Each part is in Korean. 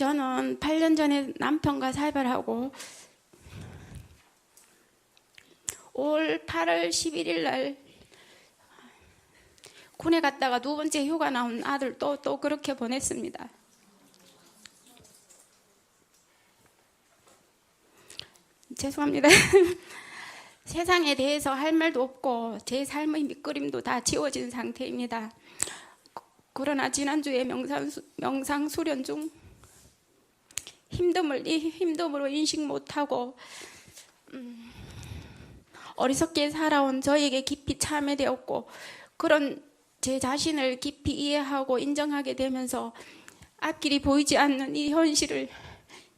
저는 8년 전에 남편과 살발하고 올 8월 11일 날 군에 갔다가 두 번째 휴가 나온 아들 또 그렇게 보냈습니다. 죄송합니다. 세상에 대해서 할 말도 없고 제 삶의 밑그림도 다 지워진 상태입니다. 그러나 지난주에 명상 수련 중 힘듦으로 인식 못하고 어리석게 살아온 저에게 깊이 참여되었고 그런 제 자신을 깊이 이해하고 인정하게 되면서 앞길이 보이지 않는 이 현실을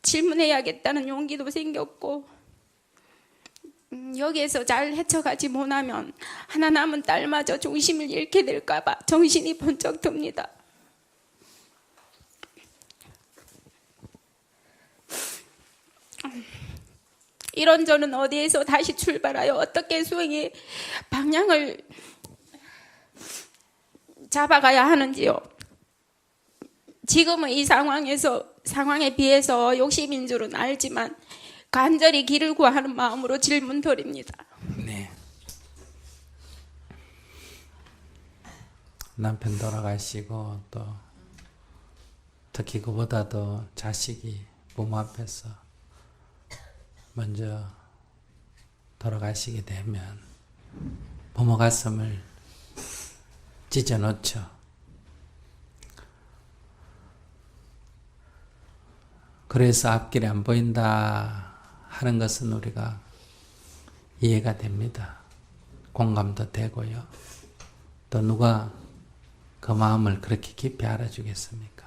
질문해야겠다는 용기도 생겼고 여기에서 잘 헤쳐가지 못하면 하나 남은 딸마저 중심을 잃게 될까봐 정신이 번쩍 듭니다. 이런 저는 어디에서 다시 출발하여 어떻게 수행의 방향을 잡아가야 하는지요. 지금의 이 상황에 비해서 욕심인 줄은 알지만 간절히 길을 구하는 마음으로 질문 드립니다. 네. 남편 돌아가시고 또 특히 그보다도 자식이 부모 앞에서 먼저 돌아가시게 되면 부모 가슴을 찢어놓죠. 그래서 앞길이 안 보인다 하는 것은 우리가 이해가 됩니다. 공감도 되고요. 또 누가 그 마음을 그렇게 깊이 알아주겠습니까?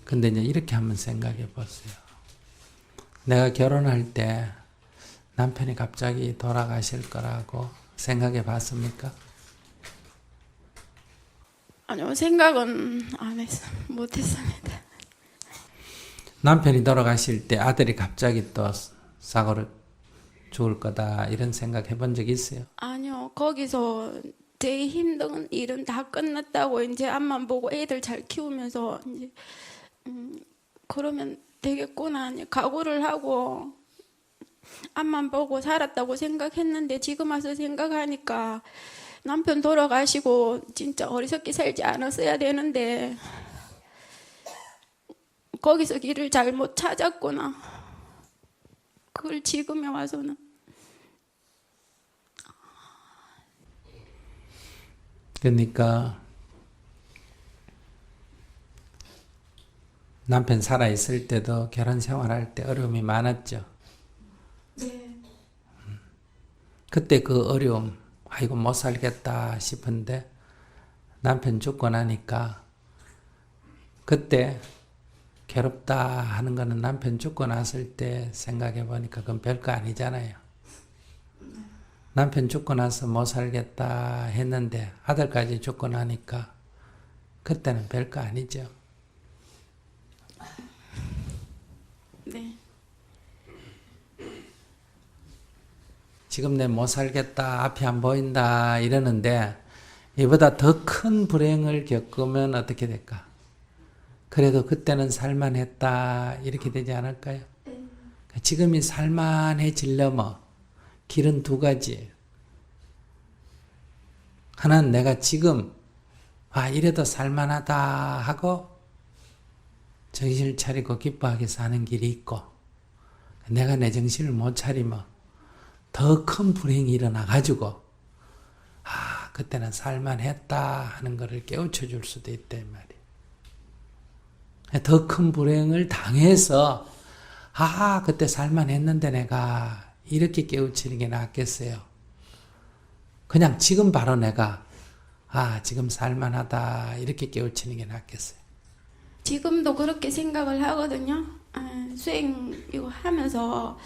근데 이제 이렇게 한번 생각해 보세요. 내가 결혼할 때 남편이 갑자기 돌아가실 거라고 생각해 봤습니까? 아니요, 생각은 못했습니다. 남편이 돌아가실 때 아들이 갑자기 또 사고를 죽을 거다 이런 생각 해본 적 있어요? 아니요, 거기서 제 힘든 일은 다 끝났다고 이제 앞만 보고 애들 잘 키우면서 이제 그러면 되겠구나 각오를 하고 앞만 보고 살았다고 생각했는데 지금 와서 생각하니까 남편 돌아가시고 진짜 어리석게 살지 않았어야 되는데 거기서 길을 잘못 찾았구나. 그걸 지금에 와서는. 그러니까 남편 살아있을 때도 결혼 생활할 때 어려움이 많았죠. 네. 그때 그 어려움, 아이고 못 살겠다 싶은데 남편 죽고 나니까 그때 괴롭다 하는 거는 남편 죽고 났을 때 생각해 보니까 그건 별거 아니잖아요. 남편 죽고 나서 못 살겠다 했는데 아들까지 죽고 나니까 그때는 별거 아니죠. 네. 지금 내 못 살겠다, 앞이 안 보인다 이러는데 이보다 더 큰 불행을 겪으면 어떻게 될까? 그래도 그때는 살만했다 이렇게 되지 않을까요? 지금이 살만해지려면 길은 두 가지. 하나는 내가 지금 이래도 살만하다 하고 정신을 차리고 기뻐하게 사는 길이 있고 내가 내 정신을 못 차리면 더 큰 불행이 일어나가지고 그때는 살만했다 하는 것을 깨우쳐 줄 수도 있단 말이에요. 더 큰 불행을 당해서 그때 살만했는데 내가 이렇게 깨우치는 게 낫겠어요. 그냥 지금 바로 내가 지금 살만하다 이렇게 깨우치는 게 낫겠어요. 지금도 그렇게 생각을 하거든요. 수행 이거 하면서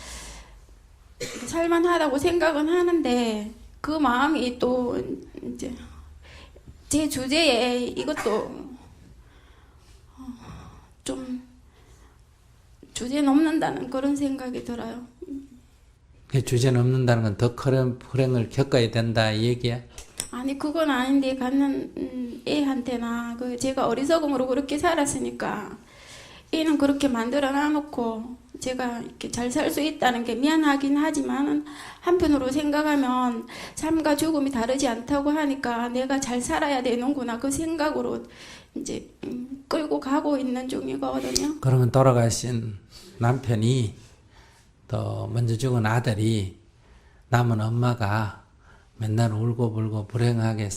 살만하다고 생각은 하는데 그 마음이 또 이제 제 주제에 이것도 좀 주제 넘는다는 그런 생각이 들어요. 주제 넘는다는 건 더 큰 불행을 겪어야 된다 이 얘기야? 아니 그건 아닌데 갖는 애한테나 그 제가 어리석음으로 그렇게 살았으니까 애는 그렇게 만들어 놔놓고 제가 이렇게 잘 살 수 있다는 게 미안하긴 하지만 한편으로 생각하면 삶과 죽음이 다르지 않다고 하니까 내가 잘 살아야 되는구나 그 생각으로 이제 끌고 가고 있는 중이거든요. 그러면 돌아가신 남편이 또 먼저 죽은 아들이 남은 엄마가 맨날 울고불고 불행하게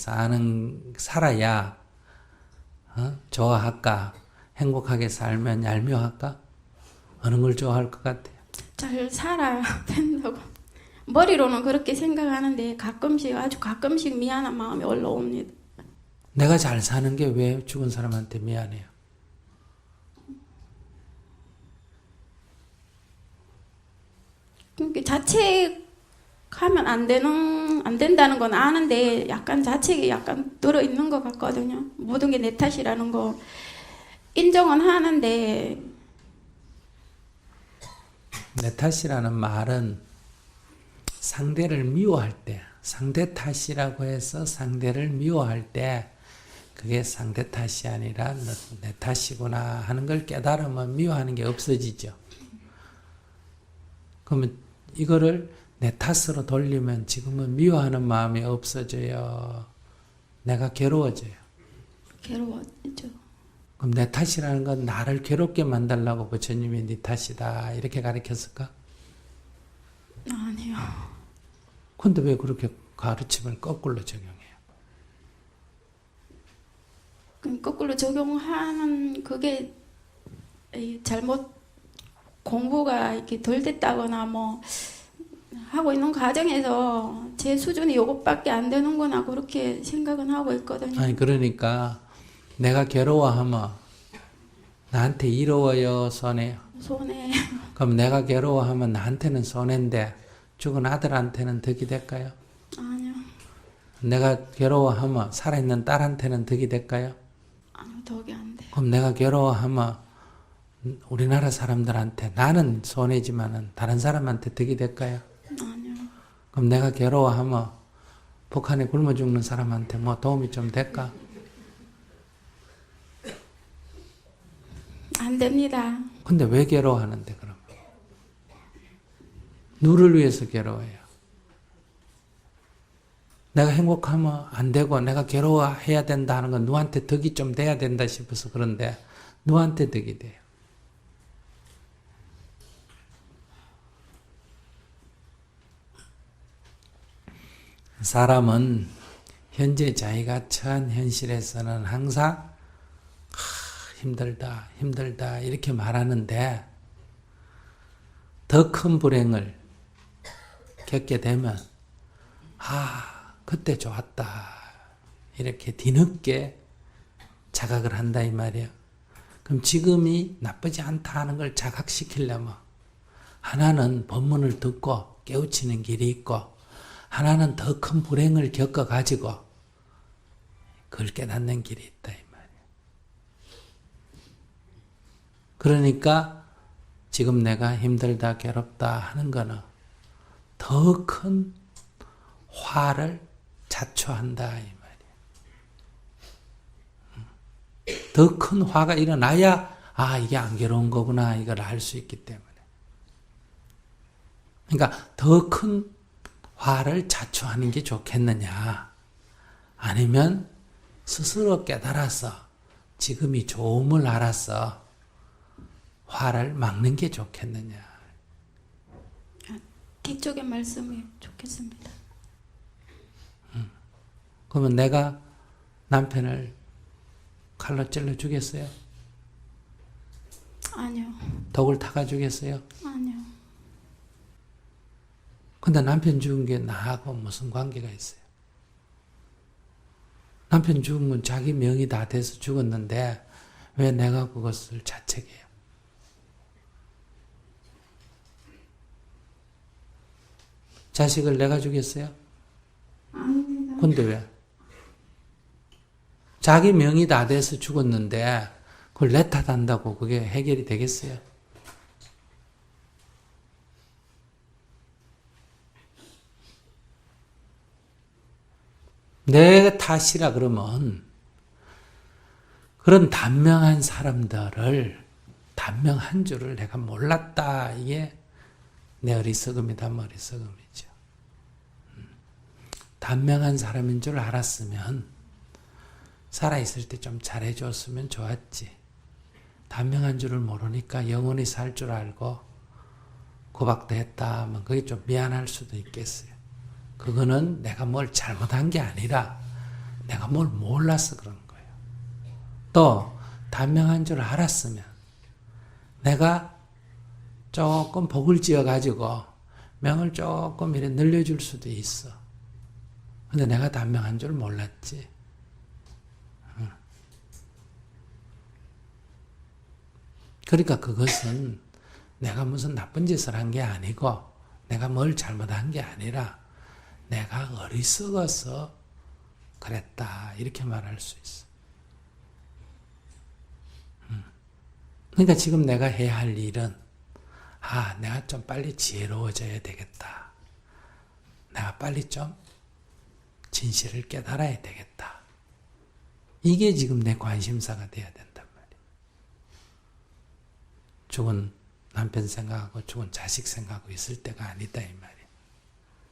살아야 좋아할까? 행복하게 살면 얄미워할까? 어느 걸 좋아할 것 같아요? 잘 살아야 된다고 머리로는 그렇게 생각하는데 가끔씩 아주 가끔씩 미안한 마음이 올라옵니다. 내가 잘 사는 게 왜 죽은 사람한테 미안해요? 그러니까 자책하면 안 된다는 건 아는데 약간 자책이 약간 들어있는 것 같거든요. 모든 게 내 탓이라는 거 인정은 하는데 내 탓이라는 말은 상대를 미워할 때, 상대 탓이라고 해서 상대를 미워할 때 그게 상대 탓이 아니라 내 탓이구나 하는 걸 깨달으면 미워하는 게 없어지죠. 그러면 이거를 내 탓으로 돌리면 지금은 미워하는 마음이 없어져요. 내가 괴로워져요. 괴로워져. 그럼 내 탓이라는 건 나를 괴롭게 만들려고 부처님이 네 탓이다 이렇게 가르쳤을까? 아니요. 근데 왜 그렇게 가르침을 거꾸로 적용해요? 그럼 거꾸로 적용하는 그게 잘못 공부가 이렇게 덜 됐다거나 뭐 하고 있는 과정에서 제 수준이 요것밖에 안 되는구나 그렇게 생각은 하고 있거든요. 아니 그러니까 내가 괴로워하면 나한테 이로워요 손해요? 손에 그럼 내가 괴로워하면 나한테는 손해인데 죽은 아들한테는 덕이 될까요? 아니요. 내가 괴로워하면 살아있는 딸한테는 덕이 될까요? 아니요. 덕이 안 돼요. 그럼 내가 괴로워하면 우리나라 사람들한테 나는 손해지만은 다른 사람한테 덕이 될까요? 아니요. 그럼 내가 괴로워하면 북한에 굶어 죽는 사람한테 뭐 도움이 좀 될까? 안 됩니다. 근데 왜 괴로워하는데 그럼? 누를 위해서 괴로워해요. 내가 행복하면 안 되고 내가 괴로워해야 된다 하는 건 누구한테 덕이 좀 돼야 된다 싶어서 그런데 누구한테 덕이 돼요? 사람은 현재 자기가 처한 현실에서는 항상 힘들다, 힘들다 이렇게 말하는데 더 큰 불행을 겪게 되면 그때 좋았다 이렇게 뒤늦게 자각을 한다 이 말이에요. 그럼 지금이 나쁘지 않다 하는 걸 자각시키려면 하나는 법문을 듣고 깨우치는 길이 있고 하나는 더 큰 불행을 겪어가지고 그걸 깨닫는 길이 있다 이 말이에요. 그러니까 지금 내가 힘들다 괴롭다 하는 거는 더 큰 화를 자초한다 이 말이에요. 더 큰 화가 일어나야 이게 안 괴로운 거구나 이걸 알 수 있기 때문에. 그러니까 더 큰 화를 자초하는 게 좋겠느냐 아니면 스스로 깨달아서 지금이 좋음을 알아서 화를 막는 게 좋겠느냐. 뒤쪽의 말씀이 좋겠습니다. 그러면 내가 남편을 칼로 찔러 주겠어요? 아니요. 독을 타가 주겠어요? 아니요. 근데 남편 죽은 게 나하고 무슨 관계가 있어요? 남편 죽은 건 자기 명이 다 돼서 죽었는데 왜 내가 그것을 자책해요? 자식을 내가 죽였어요? 아닙니다. 근데 왜? 자기 명이 다 돼서 죽었는데 그걸 내 탓한다고 그게 해결이 되겠어요? 내 탓이라 그러면 그런 단명한 사람들을 단명한 줄을 내가 몰랐다. 이게 내 어리석음이다. 어리석음이죠. 단명한 사람인 줄 알았으면 살아있을 때 좀 잘해줬으면 좋았지. 단명한 줄을 모르니까 영원히 살 줄 알고 구박도 했다 하면 그게 좀 미안할 수도 있겠어요. 그거는 내가 뭘 잘못한 게 아니라 내가 뭘 몰라서 그런 거예요. 또 단명한 줄 알았으면 내가 조금 복을 지어가지고 명을 조금 이렇게 늘려줄 수도 있어. 근데 내가 단명한 줄 몰랐지. 그러니까 그것은 내가 무슨 나쁜 짓을 한 게 아니고 내가 뭘 잘못한 게 아니라 내가 어리석어서 그랬다. 이렇게 말할 수 있어. 그러니까 지금 내가 해야 할 일은 내가 좀 빨리 지혜로워져야 되겠다. 내가 빨리 좀 진실을 깨달아야 되겠다. 이게 지금 내 관심사가 돼야 된단 말이야. 죽은 남편 생각하고 죽은 자식 생각하고 있을 때가 아니다 이 말이야.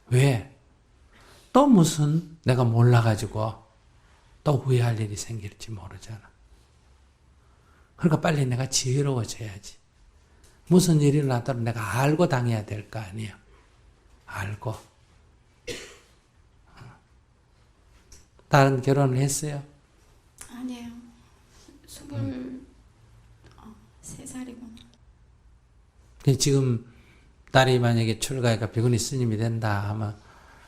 왜? 또 무슨 내가 몰라가지고 또 후회할 일이 생길지 모르잖아. 그러니까 빨리 내가 지혜로워져야지. 무슨 일이 나더라도 내가 알고 당해야 될 거 아니야. 알고. 다른 결혼을 했어요? 아니에요. 23살이구나. 지금 딸이 만약에 출가해가 비구니 스님이 된다 하면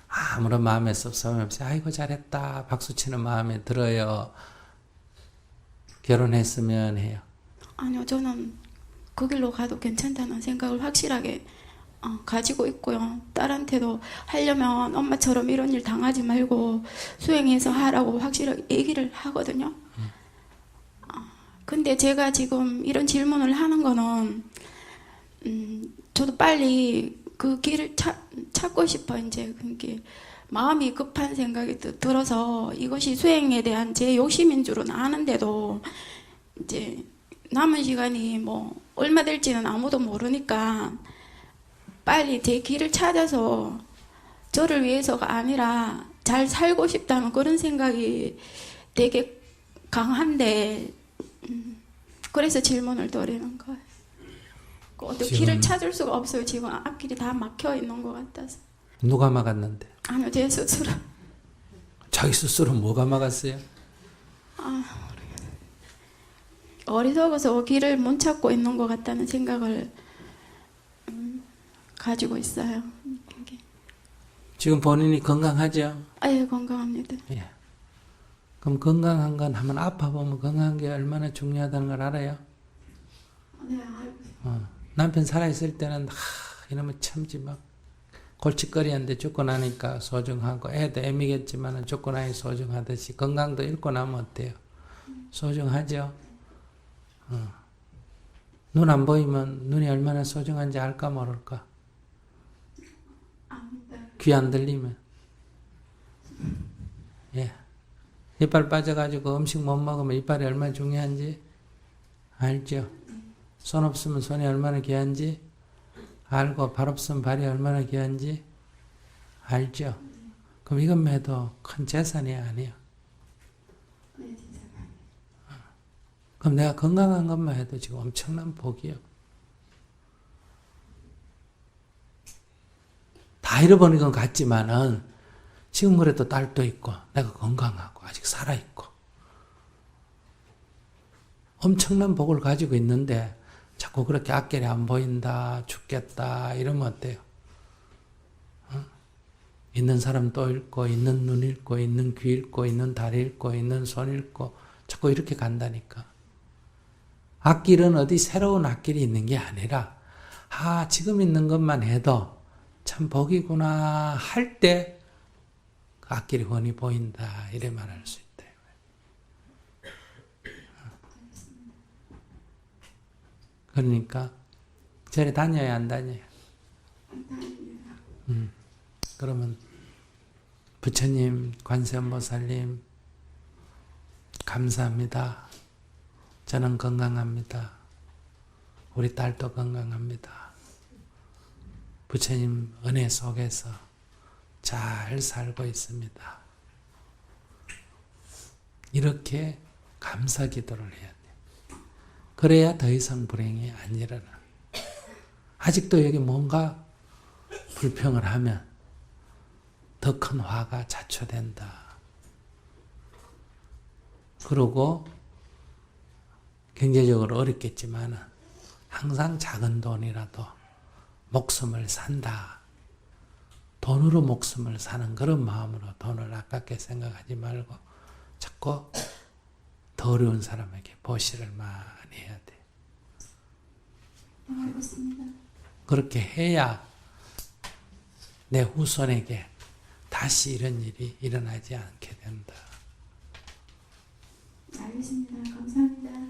아무런 마음에 섭섭함이 없이 아이고 잘했다 박수치는 마음에 들어요. 결혼했으면 해요. 아니요, 저는 그 길로 가도 괜찮다는 생각을 확실하게 가지고 있고요. 딸한테도 하려면 엄마처럼 이런 일 당하지 말고 수행해서 하라고 확실하게 얘기를 하거든요. 근데 제가 지금 이런 질문을 하는 거는 저도 빨리 그 길을 찾고 싶어. 이제 그게 마음이 급한 생각이 들어서 이것이 수행에 대한 제 욕심인 줄은 아는데도 이제 남은 시간이 뭐 얼마 될지는 아무도 모르니까 빨리 제 길을 찾아서 저를 위해서가 아니라 잘 살고 싶다는 그런 생각이 되게 강한데 그래서 질문을 드리는 거예요. 어떤 길을 찾을 수가 없어요. 지금 앞길이 다 막혀 있는 것 같아서. 누가 막았는데? 아니요, 제 스스로. 자기 스스로 뭐가 막았어요? 어리석어서 길을 못 찾고 있는 것 같다는 생각을 가지고 있어요. 지금 본인이 건강하죠? 예, 건강합니다. 예. 그럼 건강한 건 한번 아파보면 건강한 게 얼마나 중요하다는 걸 알아요? 네, 알고 있어요. 남편 살아있을 때는 이놈의 참지 막 골칫거리한데 죽고 나니까 소중하고 애도 애미겠지만 죽고 나니 소중하듯이 건강도 잃고 나면 어때요? 소중하죠? 눈 안 보이면 눈이 얼마나 소중한지 알까 모를까? 귀 안 들리면 예. 이빨 빠져가지고 음식 못 먹으면 이빨이 얼마나 중요한지 알죠? 손 없으면 손이 얼마나 귀한지 알고 발 없으면 발이 얼마나 귀한지 알죠? 그럼 이것만 해도 큰 재산이 아니야. 그럼 내가 건강한 것만 해도 지금 엄청난 복이요. 다 잃어버린 건 같지만은 지금 그래도 딸도 있고 내가 건강하고 아직 살아있고 엄청난 복을 가지고 있는데 자꾸 그렇게 앞길이 안 보인다, 죽겠다 이러면 어때요? 있는 사람 또 잃고 있는 눈 잃고 있는 귀 잃고 있는 다리 잃고 있는 손 잃고 자꾸 이렇게 간다니까. 앞길은 어디 새로운 앞길이 있는 게 아니라 지금 있는 것만 해도 참 복이구나 할 때 그 앞길이 훤히 보인다 이래 말할 수 있다. 그러니까 절에 다녀야 안 다녀요? 그러면 부처님, 관세음보살님, 감사합니다. 저는 건강합니다. 우리 딸도 건강합니다. 부처님 은혜 속에서 잘 살고 있습니다. 이렇게 감사 기도를 해야 돼. 그래야 더 이상 불행이 안 일어나. 아직도 여기 뭔가 불평을 하면 더 큰 화가 자초된다. 그리고 경제적으로 어렵겠지만 항상 작은 돈이라도 목숨을 산다. 돈으로 목숨을 사는 그런 마음으로 돈을 아깝게 생각하지 말고 자꾸 더 어려운 사람에게 보시를 많이 해야 돼. 알겠습니다. 그렇게 해야 내 후손에게 다시 이런 일이 일어나지 않게 된다. 알겠습니다. 감사합니다.